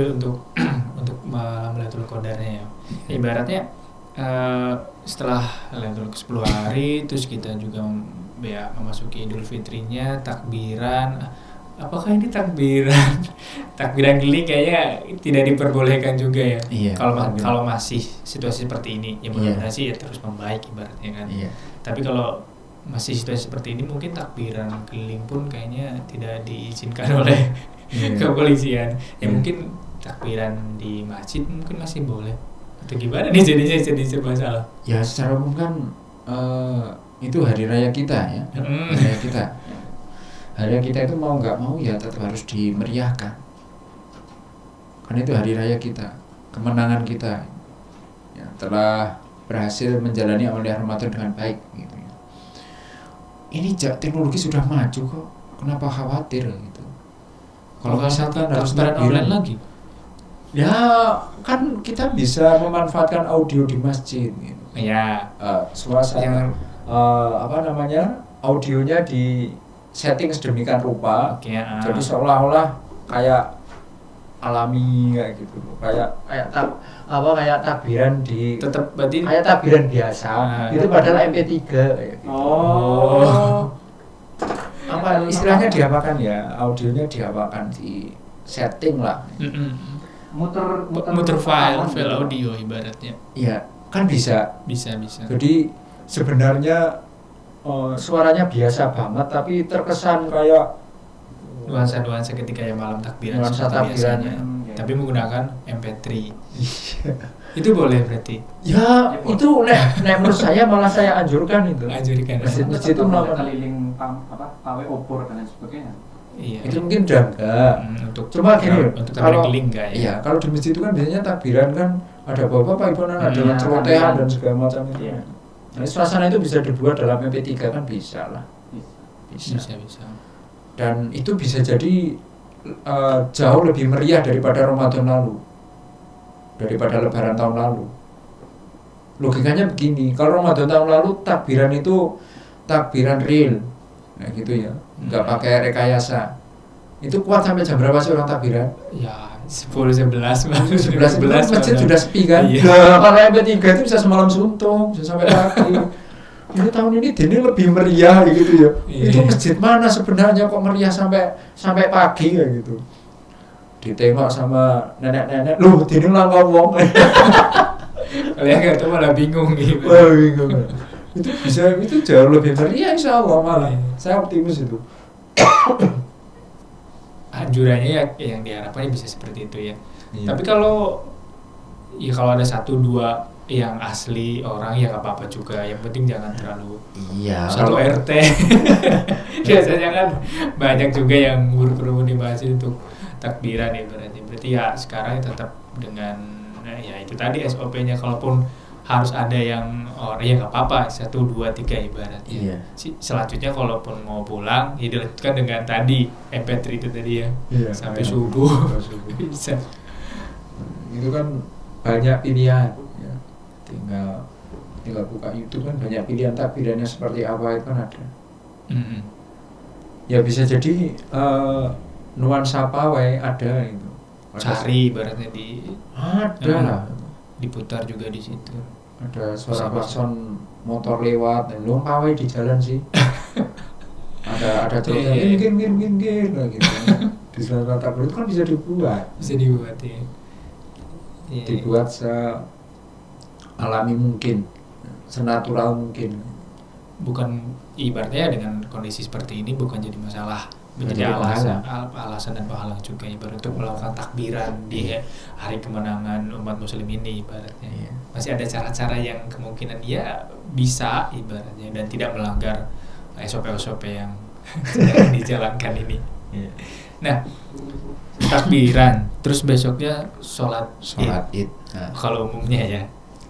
itu untuk untuk malam Lailatul Qadarnya ya. Ibaratnya setelah Lailatul 10 hari terus kita juga ya memasuki Idul Fitrinya, takbiran. Apakah ini takbiran keliling kayaknya tidak diperbolehkan juga ya. Iya, Kalau masih situasi seperti ini, ya mudah-mudahan sih ya terus membaik ibaratnya kan. Iya. Tapi kalau masih situasi seperti ini mungkin takbiran keliling pun kayaknya tidak diizinkan oleh kepolisian. Ya mungkin takbiran di masjid mungkin masih boleh. Atau gimana nih jadinya jadi serba salah? Ya secara umum kan itu hari raya kita ya. Hari raya kita. Hari raya kita itu mau nggak mau ya tetap harus dimeriahkan. Karena itu hari raya kita, kemenangan kita. Ya, telah berhasil menjalani amalia Ramadan dengan baik gitu ya. Ini teknologi sudah maju kok. Kenapa khawatir gitu? Kalau misalkan harus takbiran lagi. Ya kan kita bisa memanfaatkan audio di masjid gitu. Ya, Suasana audionya di setting sedemikian rupa, jadi seolah-olah kayak alami kayak gitu, kayak takbiran di tetap berarti kayak takbiran biasa. Itu padahal MP3 kayak gitu. Apa istilahnya diapakan ya? Audionya diapakan di setting lah. muter file audio ibaratnya. Iya, kan bisa. Jadi sebenarnya suaranya biasa banget tapi terkesan kayak nuansa ketika ya malam takbiran biasanya. Tapi menggunakan MP3. Itu boleh berarti. Ya, itu nek menurut saya malah saya anjurkan itu. Masjid itu melakukan keliling pawai obor dan lain sebagainya. Iya. Itu mungkin udah enggak. Cuma gini, untuk keliling enggak ya. Iya, kalau di masjid itu kan biasanya takbiran kan ada bapak-bapak, ibu anak, ada celotehan dan segala macam itu. Iya. Nah, suasana itu bisa dibuat dalam MP3 kan bisa lah. Bisa. Dan itu bisa jadi jauh lebih meriah daripada Ramadan lalu, daripada Lebaran tahun lalu. Logikanya begini, kalau Ramadan tahun lalu takbiran itu takbiran real, nah gitu ya, nggak pakai rekayasa. Itu kuat sampai jam berapa sih orang takbiran? Ya 10-11 masjid sudah sepi kan? Iya. Nah, kalau MP3 itu bisa semalam suntung, bisa sampai pagi. Ini tahun ini lebih meriah gitu ya. Iya. Itu masjid mana sebenarnya kok meriah sampai pagi kayak gitu. Ditengok sama nenek-nenek, loh dini lah ngomong. Kalian nggak tahu malah bingung gitu. Bingung. Itu jauh lebih meriah insya Allah malah. Saya optimis itu. Anjurannya ya yang diharapkan bisa seperti itu ya. Iya. Tapi kalau ada 1-2 yang asli orang ya nggak apa-apa juga. Yang penting jangan terlalu satu RT. Biasanya kan banyak juga yang berkerumun di masjid untuk takbiran ya berarti ya sekarang tetap dengan ya itu tadi SOP-nya. Kalaupun harus ada yang ya nggak apa-apa 1, 2, 3 ibaratnya. Selanjutnya kalaupun mau pulang ya dilanjutkan dengan tadi MP3 itu tadi ya. Sampai subuh. Bisa. Itu kan banyak pilihan ya. Tinggal buka YouTube kan banyak pilihan takbirannya seperti apa itu kan ada. Ya bisa jadi nuansa pawai ada itu. Cari ibaratnya ada. Diputar juga di situ. Ada suara klakson motor lewat, lu pawai di jalan sih. ada ceritanya gin gitu. Di selatan takbir itu kan bisa dibuat ya. Dibuat alami mungkin, senatural mungkin. Bukan ibaratnya dengan kondisi seperti ini bukan jadi masalah, menjadi alasan dan pahala juga ibarat untuk melakukan takbiran di hari kemenangan umat muslim ini ibaratnya. Masih ada cara-cara yang kemungkinan ya bisa ibaratnya dan tidak melanggar SOP-SOP yang sedang dijalankan ini. Nah, takbiran terus besoknya sholat id. Kalau umumnya ya.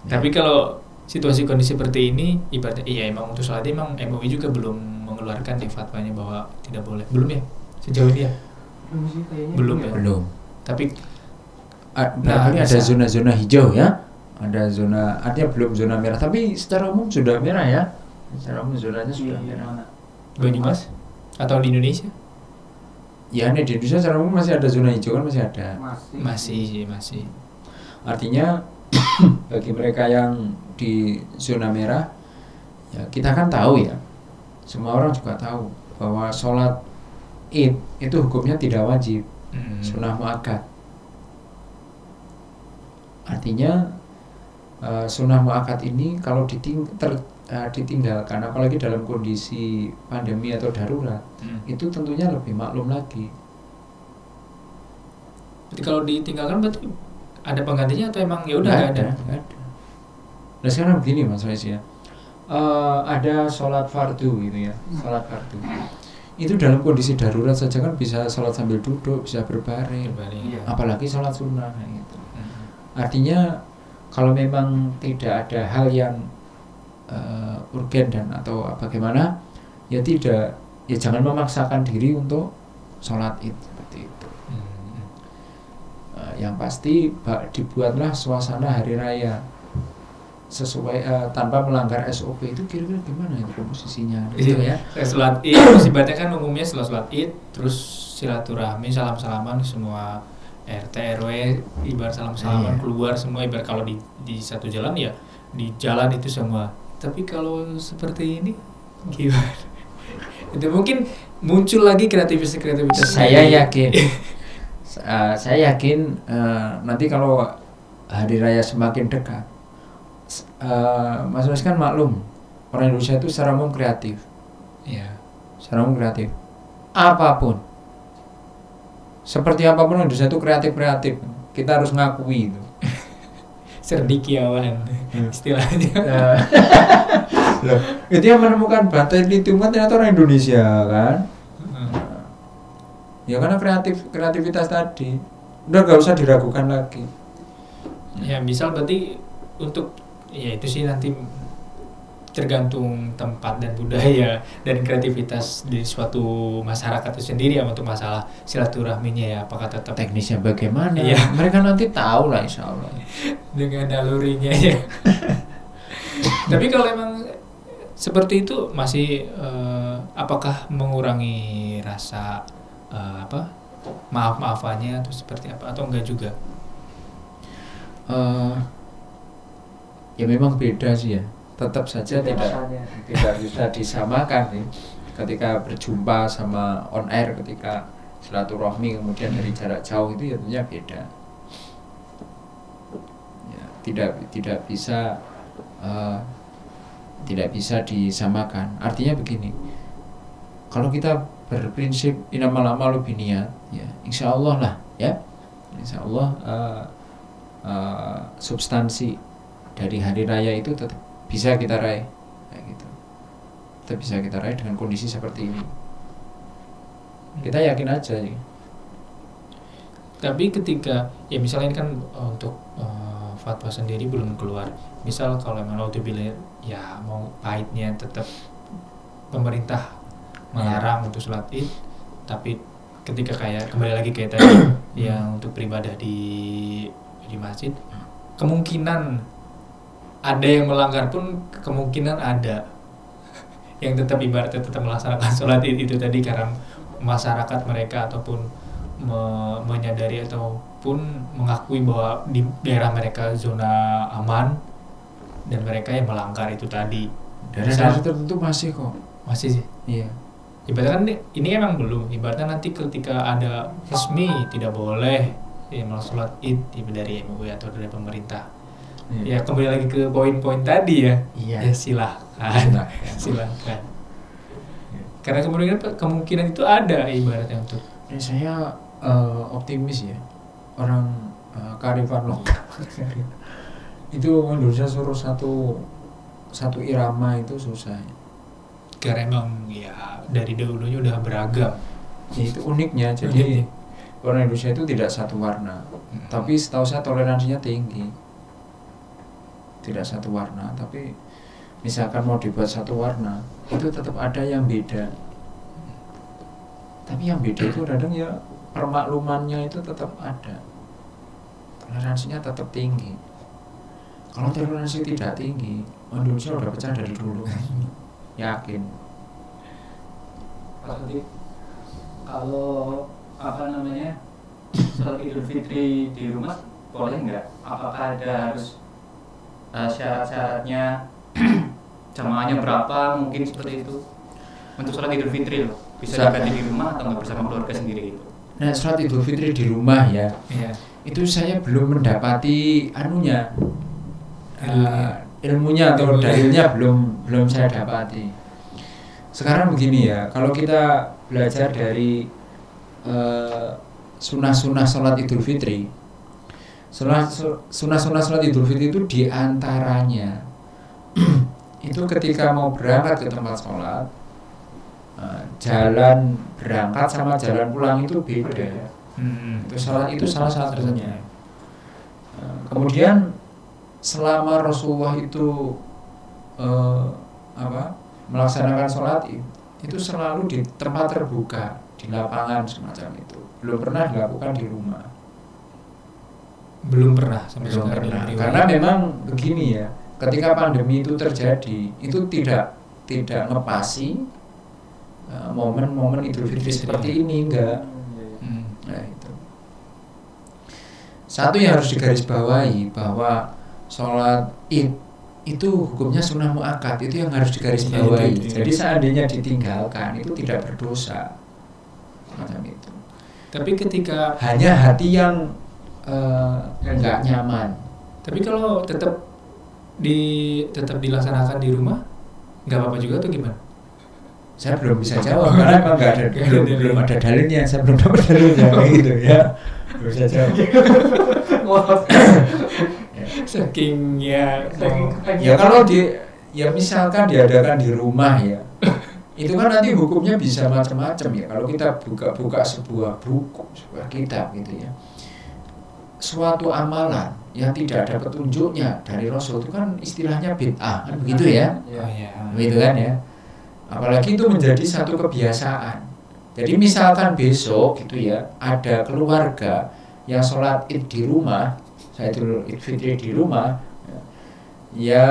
Tapi kalau situasi kondisi seperti ini ibaratnya emang untuk sholat emang MUI juga belum mengeluarkan fatwanya bahwa tidak boleh. Belum ya sejauh ini ya? Belum ya. Tapi ini ada zona-zona hijau ya. Ada zona, artinya belum zona merah, tapi secara umum sudah merah ya. Secara umum zonanya sudah merah. Banyumas atau di Indonesia? Ya di Indonesia secara umum masih ada zona hijau kan, masih ada. Masih. Artinya bagi mereka yang di zona merah, ya kita kan tahu ya, semua orang juga tahu bahwa sholat Id itu hukumnya tidak wajib, sunnah muakkad. Artinya sunnah muakkad ini kalau ditinggalkan, apalagi dalam kondisi pandemi atau darurat, itu tentunya lebih maklum lagi. Jadi kalau ditinggalkan berarti ada penggantinya atau emang ya udah nggak ada? Nggak ada. Nah sekarang begini Mas Faiz ya, ada sholat fardu gitu ya, sholat fardu. Itu dalam kondisi darurat saja kan bisa sholat sambil duduk, bisa berbaring. Apalagi sholat sunnah gitu. Artinya kalau memang tidak ada hal yang urgen dan atau bagaimana, ya tidak, ya jangan memaksakan diri untuk sholat Id seperti itu. Yang pasti dibuatlah suasana hari raya sesuai tanpa melanggar SOP. Itu kira-kira gimana itu komposisinya gitu ya. Sholat Id sifatnya kan umumnya sholat Id terus silaturahmi, salam-salaman semua RT RW, ibarat salam-salaman keluar semua, ibarat kalau di satu jalan ya di jalan itu semua. Tapi kalau seperti ini gimana? Itu mungkin muncul lagi kreativitas. Saya yakin nanti kalau hari raya semakin dekat, Mas Mas kan maklum orang Indonesia itu secara umum kreatif. Ya. Secara umum kreatif. Apapun. Seperti apapun Indonesia itu kreatif. Kita harus ngakui itu. Serdikiawan istilahnya. Loh, itu yang menemukan bantai litium ternyata orang Indonesia kan. Ya karena kreativitas tadi. Udah gak usah diragukan lagi. Ya misal berarti untuk ya itu sih nanti tergantung tempat dan budaya dan kreativitas di suatu masyarakat itu sendiri ya untuk masalah silaturahminya ya, apakah tetap teknisnya bagaimana ya. Mereka nanti tahu lah insya Allah dengan nalurinya ya. Tapi kalau emang seperti itu masih apakah mengurangi rasa maaf-maafannya atau seperti apa atau enggak juga? Ya memang beda sih ya, tetap saja tidak bisa disamakan nih. Ketika berjumpa sama on air, ketika silaturahmi kemudian dari jarak jauh itu ya tentunya beda. Ya, tidak bisa disamakan. Artinya begini, kalau kita berprinsip innamal a'malu binniyat, ya insya Allah lah ya, insya Allah substansi dari hari raya itu tetap bisa kita raih, kayak gitu. Tetap bisa kita raih dengan kondisi seperti ini. Kita yakin aja ya. Tapi ketika ya misalnya ini kan untuk fatwa sendiri belum keluar. Misal kalau memang naudzubillah ya mau pahitnya tetap pemerintah melarang untuk sholat Id, tapi ketika kayak kembali lagi kayak tadi yang untuk beribadah di masjid, kemungkinan ada yang melanggar pun kemungkinan ada yang tetap ibaratnya tetap melaksanakan sholat Id itu tadi karena masyarakat mereka ataupun menyadari ataupun mengakui bahwa di daerah mereka zona aman dan mereka yang melanggar itu tadi. Daerah tertentu masih kok. Masih sih. Iya. Ibaratnya kan ini emang belum. Ibaratnya nanti ketika ada resmi tidak boleh melaksanakan sholat Id dari MUI atau dari pemerintah. Ya kembali lagi ke poin-poin tadi ya. Iya. Ya silahkan. Karena kemungkinan itu ada ibaratnya untuk. Ya, saya optimis ya, orang kearifan lokal. Itu Indonesia suruh satu irama itu susah. Karena emang ya dari dahulunya udah beragam. Ya itu uniknya. Jadi orang Indonesia itu tidak satu warna, tapi setahu saya toleransinya tinggi. Tidak satu warna, tapi misalkan mau dibuat satu warna, itu tetap ada yang beda. Tapi yang beda itu kadang ya permaklumannya itu tetap ada. Toleransinya tetap tinggi. Kalau toleransi tidak tinggi, Indonesia udah pecah dari dulu. Yakin. Kalau apa namanya, sholat Idul Fitri di rumah boleh nggak? Apakah ada harus syarat-syaratnya, jamaahnya berapa, mungkin seperti itu untuk sholat Idul Fitri loh, bisa diganti di rumah atau nggak bersama keluarga sendiri gitu? Nah, sholat Idul Fitri di rumah ya, itu saya belum mendapati anunya, ilmunya atau dalilnya belum saya dapati. Sekarang begini ya, kalau kita belajar dari sunnah-sunnah sholat Idul Fitri, sunnah-sunnah sholat Idul Fitri itu diantaranya itu ketika mau berangkat ke tempat sholat, jalan berangkat sama jalan pulang itu beda. Itu sholat itu salah satunya. Kemudian selama Rasulullah itu melaksanakan sholat itu selalu di tempat terbuka, di lapangan semacam itu. Belum pernah dilakukan di rumah. Belum pernah. Karena memang begini ya, ketika pandemi itu terjadi, itu tidak ngepasi momen-momen Idul Fitri seperti ini, enggak. Nah, itu. Satu yang harus digarisbawahi bahwa sholat Id itu hukumnya sunnah muakkad, itu yang harus digarisbawahi. Jadi seandainya ditinggalkan itu tidak berdosa, macam itu. Tapi ketika hanya hati yang enggak nyaman. Tapi kalau tetap dilaksanakan di rumah, nggak apa-apa juga atau gimana? Saya belum bisa jawab karena memang belum ada dalilnya, saya belum dapat dalilnya gitu ya. Belum bisa jawab. Saking ya kalau misalkan diadakan di rumah ya, itu kan nanti hukumnya bisa macam-macam ya. Kalau kita buka sebuah buku, sebuah kitab gitu ya, suatu amalan yang tidak ada petunjuknya dari Rasul itu kan istilahnya bid'ah, kan begitu ya? Begitu kan ya? Apalagi itu menjadi satu kebiasaan. Jadi misalkan besok gitu ya, ada keluarga yang sholat Id di rumah, saya dulu Idul Fitri di rumah, ya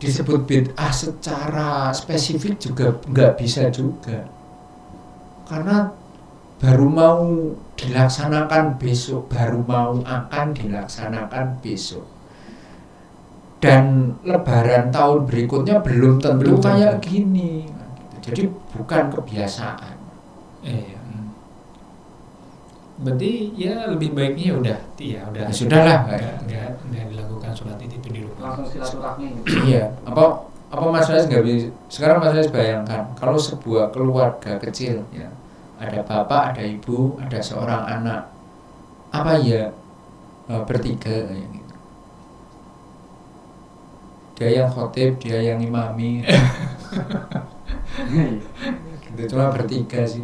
disebut bid'ah secara spesifik juga nggak bisa juga, karena baru mau dilaksanakan besok, dan Lebaran tahun berikutnya belum tentu kayak gini. Jadi bukan kebiasaan. Berarti ya lebih baiknya udah. Ya sudahlah. Enggak dilakukan sholat itu di rumah. Langsung silaturahmi. Iya. Apa Mas Rais nggak bisa? Sekarang Mas Rais bayangkan kalau sebuah keluarga kecil ya, ada bapak, ada ibu, ada seorang anak, apa ya, bertiga ya gitu. Dia yang khotib, dia yang imami. Gitu, cuma bertiga sih.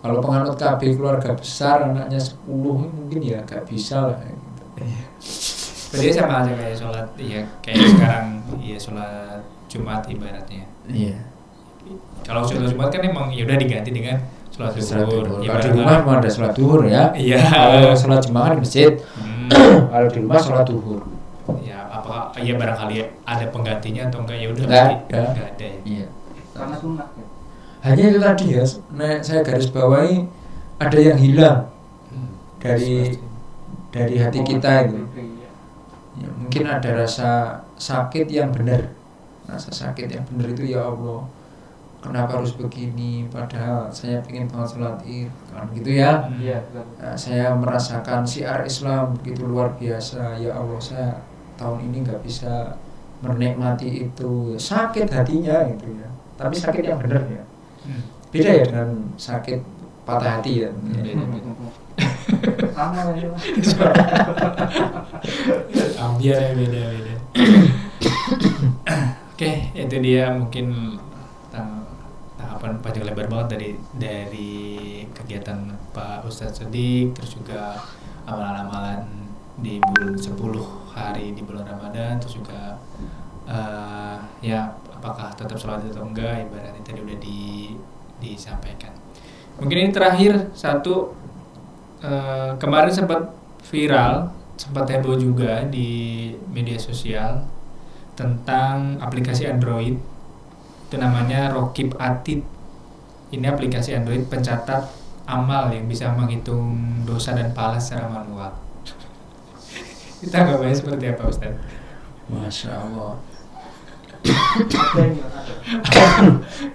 Kalau penganut KB keluarga besar, anaknya 10 mungkin ya gak bisa lah gitu. Berarti sama aja kayak sholat, ya kayak sekarang ya sholat Jumat ibaratnya. Iya. Kalau sholat Jumat kan emang ya udah diganti dengan sholat zuhur. Kalau di rumah memang ada sholat zuhur ya. Iya. Kalau sholat Jumat di masjid, kalau di rumah sholat zuhur. Ya apakah ya barangkali ada penggantinya atau enggak, ya udah enggak ada ya. Iya. Karena sunnah ya. Hanya itu tadi ya, saya garis bawahi ada yang hilang dari hati kita itu. Ya, mungkin ada rasa sakit yang benar. Rasa sakit yang benar itu, ya Allah, kenapa harus begini, padahal saya ingin banget sholat Id, kan gitu ya. Nah, saya merasakan syiar Islam begitu luar biasa, ya Allah, saya tahun ini nggak bisa menikmati itu, sakit hatinya gitu ya. Tapi sakit yang benar ya. Beda ya dengan sakit patah hati ya. Sama aja. Ambiar beda. Oke, itu dia mungkin tahapan panjang lebar banget dari kegiatan Pak Ustadz Sodik, terus juga amalan-amalan di bulan 10 hari di bulan Ramadan, terus juga ya apakah tetap sholat atau enggak, ibaratnya tadi udah disampaikan. Mungkin ini terakhir satu, kemarin sempat viral, sempat heboh juga di media sosial tentang aplikasi Android, itu namanya Rokib Atid. ini aplikasi Android pencatat amal yang bisa menghitung dosa dan pahala secara manual. Kita nggak bahas seperti apa Ustaz? Masya Allah.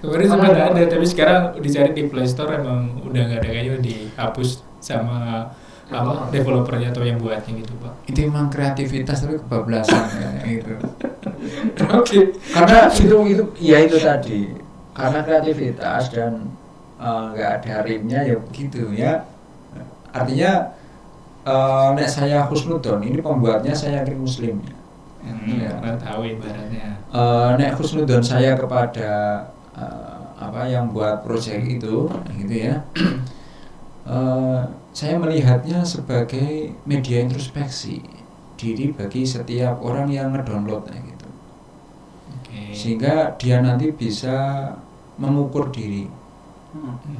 Kemarin sempat ada, tapi sekarang dicari di Play Store emang udah nggak ada, kayaknya dihapus sama apa developernya atau yang buatnya gitu Pak. Itu emang kreativitas tapi kebablasan ya, gitu. Oke. Karena itu ya itu tadi, karena kreativitas dan nggak ada rimnya ya begitu ya. Artinya nek saya husnudon, ini pembuatnya saya yakin muslim ya. Karena tahu ibaratnya. Nek husnudon saya kepada apa yang buat proyek itu gitu ya. Saya melihatnya sebagai media introspeksi diri bagi setiap orang yang ngedownload gitu. Okay. Sehingga dia nanti bisa mengukur diri.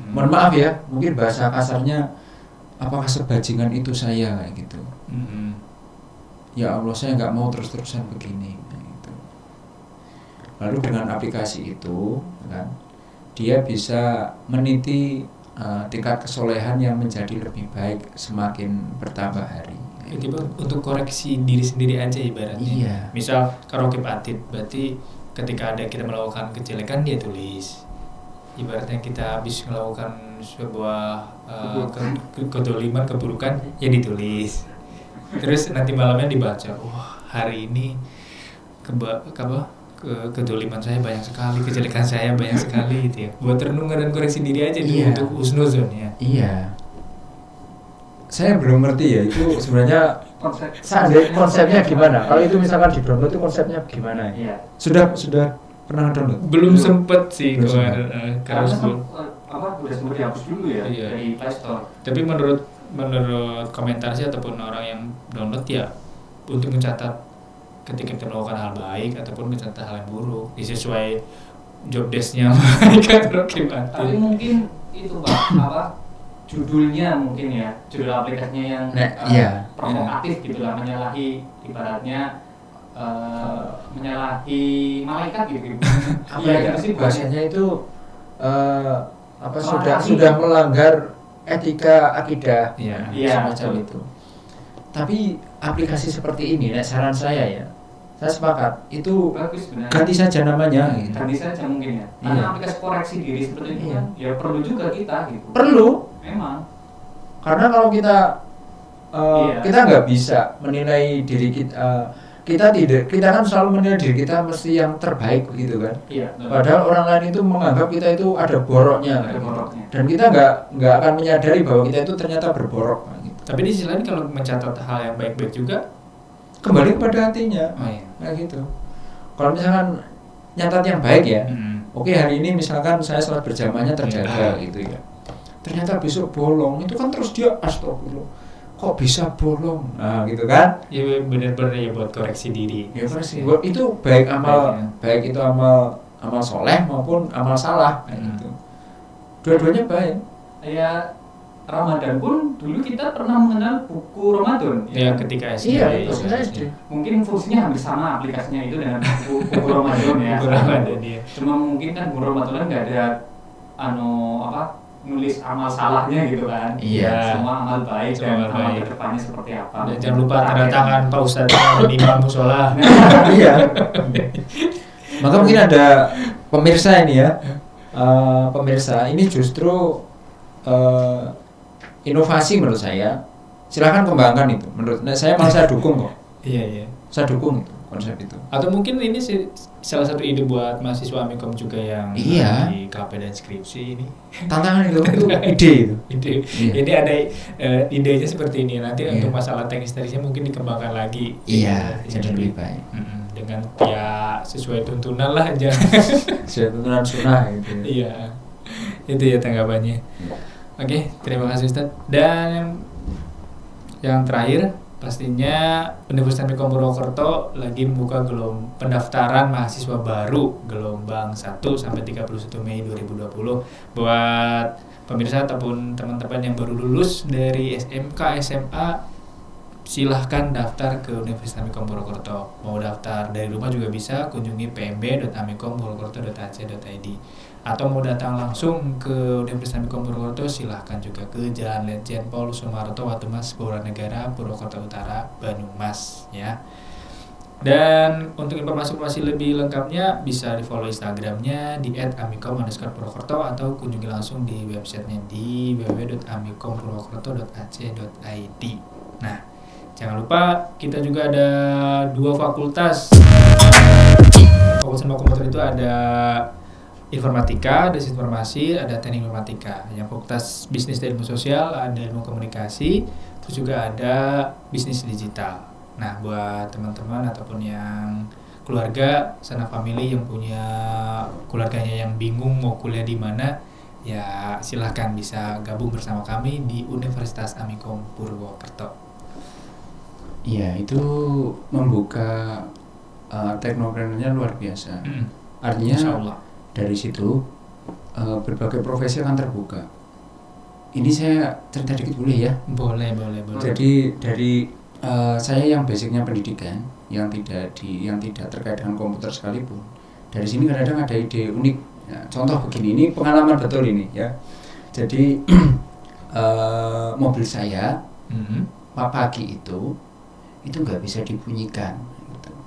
Mohon maaf ya, mungkin bahasa kasarnya, apakah sebajingan itu saya kayak gitu. Ya Allah, saya nggak mau terus-terusan begini gitu. Lalu dengan aplikasi itu kan, dia bisa meniti tingkat kesolehan yang menjadi lebih baik semakin bertambah hari. Itu untuk koreksi diri sendiri aja ibaratnya. Iya. Misal karokip atid, berarti ketika ada kita melakukan kejelekan dia tulis. Ibaratnya kita habis melakukan sebuah kedoliman, keburukan ya ditulis. Terus nanti malamnya dibaca, wah hari ini kedoliman saya banyak sekali, kejelekan saya banyak sekali gitu ya. Buat renungan dan koreksi diri aja dulu untuk husnuzon ya. Iya. Saya belum ngerti ya itu sebenarnya konsepnya gimana. Kalau itu misalkan di download itu konsepnya gimana? Iya. Sudah pernah download? Belum sempet sih kemarin karena udah sempat dihapus dulu ya dari Play Store. Tapi menurut komentar sih ataupun orang yang download ya untuk mencatat ketika kita melakukan hal baik ataupun mencatat hal yang buruk sesuai job desk-nya mereka. Tapi mungkin itu Pak, judulnya mungkin ya, judul aplikasinya yang provokatif gitu lah, menyalahi ibaratnya menyalahi malaikat gitu. Iya sih bahasanya itu sudah melanggar etika akidah semacam itu. Tapi aplikasi seperti ini, saran saya ya, saya sepakat itu bagus, ganti saja namanya. Gitu. Ganti saja mungkin ya. Karena aplikasi koreksi diri seperti itu kan, ya perlu juga kita gitu. Perlu. Memang. Karena kalau kita kita nggak bisa menilai diri kita. Kita kan selalu menilai diri kita mesti yang terbaik begitu kan. Iya. Padahal orang lain itu menganggap kita itu ada boroknya. Dan kita nggak akan menyadari bahwa kita itu ternyata berborok. Gitu. Tapi di sisi lain kalau mencatat hal yang baik-baik juga kembali kepada hatinya. Nah gitu. Kalau misalkan nyatat yang baik ya, oke hari ini misalkan saya salat berjamaahnya terjaga gitu ya. Ternyata besok bolong, itu kan terus dia astagfirullah. Kok bisa bolong? Nah, gitu kan? Ya benar-benar ya buat koreksi diri. Ya koreksi. Itu baik baik itu amal soleh maupun amal salah gitu. Dua-duanya baik. Ya Ramadan pun dulu kita pernah mengenal buku Ramadan. Ya ketika SD. Iya, SD. Mungkin fungsinya hampir sama aplikasinya itu dengan buku Ramadan ya. Buku Ramadan ya. Cuma mungkin kan buku Ramadan nggak ada nulis amal salahnya gitu kan. Iya. Semua amal baik dan amal kedepannya seperti apa. Dan jangan lupa tanda tangan Pak Ustadz dan Imam Musola. Iya. Maka mungkin ada pemirsa ini ya. Pemirsa ini justru inovasi menurut saya. Silahkan kembangkan itu. Menurut saya malah saya dukung kok. Iya. Saya dukung itu konsep itu. Atau mungkin ini salah satu ide buat mahasiswa Amikom juga yang di KP dan skripsi ini. Tantangan itu ide itu. Ini ada idenya seperti ini. Nanti untuk masalah teknis-teknisnya mungkin dikembangkan lagi. Iya, jadi lebih baik. Dengan ya sesuai tuntunan lah aja. Sesuai tuntunan sunnah gitu. Iya. Itu ya tanggapannya. Oke, terima kasih Ustadz. Dan yang terakhir pastinya Universitas Amikom Purwokerto lagi membuka pendaftaran mahasiswa baru gelombang 1 sampai 31 Mei 2020 buat pemirsa ataupun teman-teman yang baru lulus dari SMK, SMA silahkan daftar ke Universitas Amikom Purwokerto. Mau daftar dari rumah juga bisa, kunjungi pmb.amikom.purwokerto.ac.id. Atau mau datang langsung ke Universitas Amikom Purwokerto, silahkan juga ke Jalan Letjen Pol Sumarto Watumas Boronegara, Purwokerto Utara, Banyumas ya. Dan untuk informasi lebih lengkapnya bisa di follow Instagramnya di @amikom_purwokerto atau kunjungi langsung di websitenya di www.amikom.purwokerto.ac.id. Nah, jangan lupa kita juga ada 2 fakultas. Fakultas ilmu komputer itu ada informatika, ada informasi, ada teknik informatika. Yang fakultas bisnis dan ilmu sosial ada ilmu komunikasi, terus juga ada bisnis digital. Nah, buat teman-teman ataupun yang keluarga, sanak family yang punya keluarganya yang bingung mau kuliah di mana, ya silahkan bisa gabung bersama kami di Universitas Amikom Purwokerto. Iya, itu membuka teknopreneurnya luar biasa. Artinya dari situ berbagai profesi akan terbuka. Ini saya cerita dikit boleh ya? Boleh. Jadi dari saya yang basicnya pendidikan, yang tidak terkait dengan komputer sekalipun, dari sini kadang-kadang ada ide unik. Ya, contoh begini, ini pengalaman betul ini ya. Jadi mobil saya pagi itu nggak bisa dibunyikan, gitu.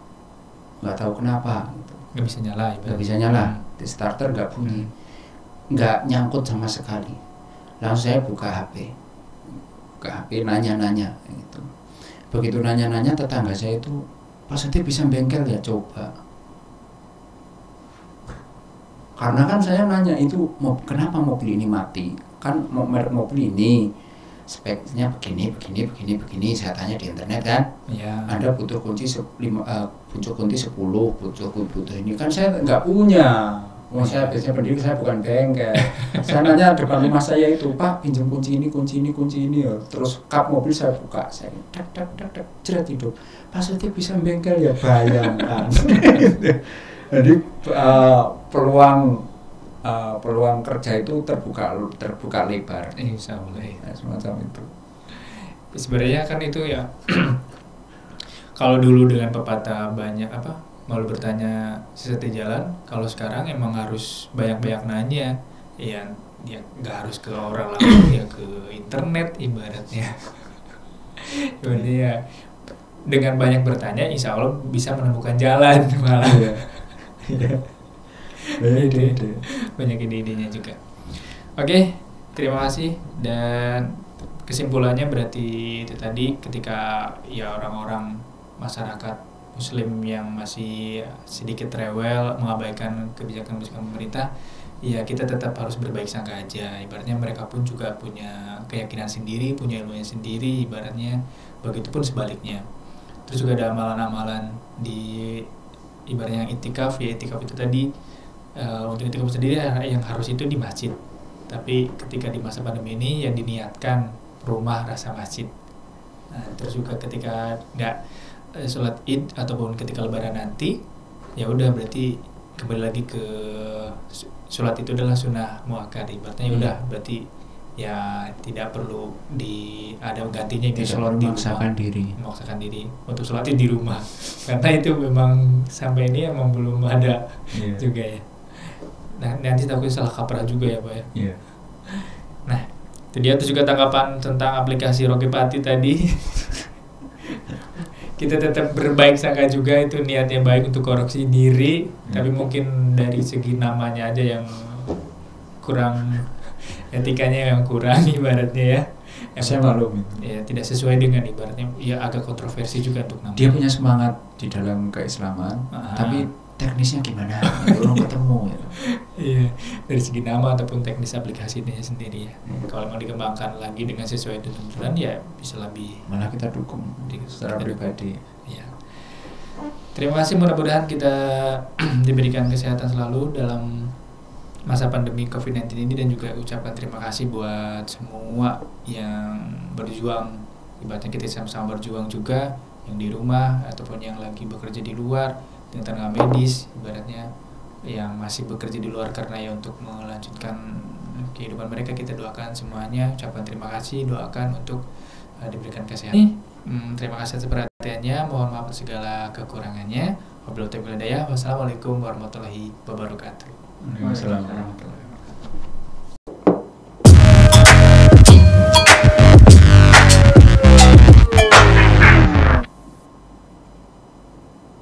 Nggak tahu kenapa. Gitu. Nggak bisa nyala. Di starter nggak bunyi, nggak nyangkut sama sekali. Langsung saya buka HP, nanya-nanya. Gitu. Begitu nanya-nanya, tetangga saya itu, Pak Seti bisa bengkel ya, coba. Karena kan saya nanya itu, kenapa mobil ini mati? Kan merek mobil ini speknya begini. Saya tanya di internet kan, ya. Anda butuh kunci 10, butuh ini kan saya nggak punya. Saya biasanya pendidik, saya bukan bengkel. Saya nanya depan rumah saya itu, Pak pinjam kunci ini. Terus kap mobil saya buka, saya dak jerat hidup. Pak Seti bisa bengkel ya, bayangkan. Jadi peluang kerja itu terbuka lebar. Insya Allah. Nah, semacam itu. Sebenarnya kan itu ya. Kalau dulu dengan pepatah banyak malu bertanya sesat di jalan. Kalau sekarang emang harus banyak nanya. Ya nggak harus ke orang langsung, ya ke internet ibaratnya. Jadi ya dengan banyak bertanya, insya Allah bisa menemukan jalan malah. Banyak ide-idenya juga. Oke, terima kasih. Dan kesimpulannya berarti itu tadi, ketika ya orang-orang masyarakat muslim yang masih sedikit rewel mengabaikan kebijakan-kebijakan pemerintah, ya kita tetap harus berbaik sangka aja. Ibaratnya mereka pun juga punya keyakinan sendiri, punya ilmunya sendiri ibaratnya. Begitupun sebaliknya. Terus juga ada amalan-amalan di ibaratnya yang itikaf, ya itikaf itu tadi untuk itikaf sendiri yang harus itu di masjid. Tapi ketika di masa pandemi ini yang diniatkan rumah rasa masjid. Nah, terus juga ketika nggak sholat id ataupun ketika lebaran nanti, ya udah berarti kembali lagi ke sholat itu adalah sunnah muakkad. Ibaratnya udah berarti ya tidak perlu ada gantinya gitu, sholat di rumah, memaksakan diri untuk sholat di rumah. Karena itu memang sampai ini emang belum ada juga ya. Nah, nanti takutnya salah kaprah juga ya Pak ya. Yeah. Nah, itu dia. Terus juga tanggapan tentang aplikasi Rokipati tadi. Kita tetap berbaik sangka juga, itu niatnya baik untuk koreksi diri, tapi mungkin dari segi namanya aja yang kurang, etikanya yang kurang ibaratnya ya. Saya maklum. Ya, tidak sesuai dengan ibaratnya, ya agak kontroversi juga untuk namanya. Dia punya semangat di dalam keislaman, tapi teknisnya gimana? Belum ketemu ya. Iya, dari segi nama ataupun teknis aplikasinya sendiri ya. Kalau mau dikembangkan lagi dengan sesuai tuntutan ya bisa lebih. Malah kita dukung secara pribadi. Ya. Terima kasih, mudah-mudahan kita diberikan kesehatan selalu dalam masa pandemi COVID-19 ini, dan juga ucapkan terima kasih buat semua yang berjuang. Ibaratnya kita sama-sama berjuang juga, yang di rumah ataupun yang lagi bekerja di luar dengan tenaga medis, ibaratnya yang masih bekerja di luar karena ya untuk melanjutkan kehidupan mereka. Kita doakan semuanya, ucapkan terima kasih, doakan untuk diberikan kesehatan. Terima kasih atas perhatiannya. Mohon maaf atas segala kekurangannya. Wassalamualaikum warahmatullahi wabarakatuh. Waalaikumsalam warahmatullahi wabarakatuh.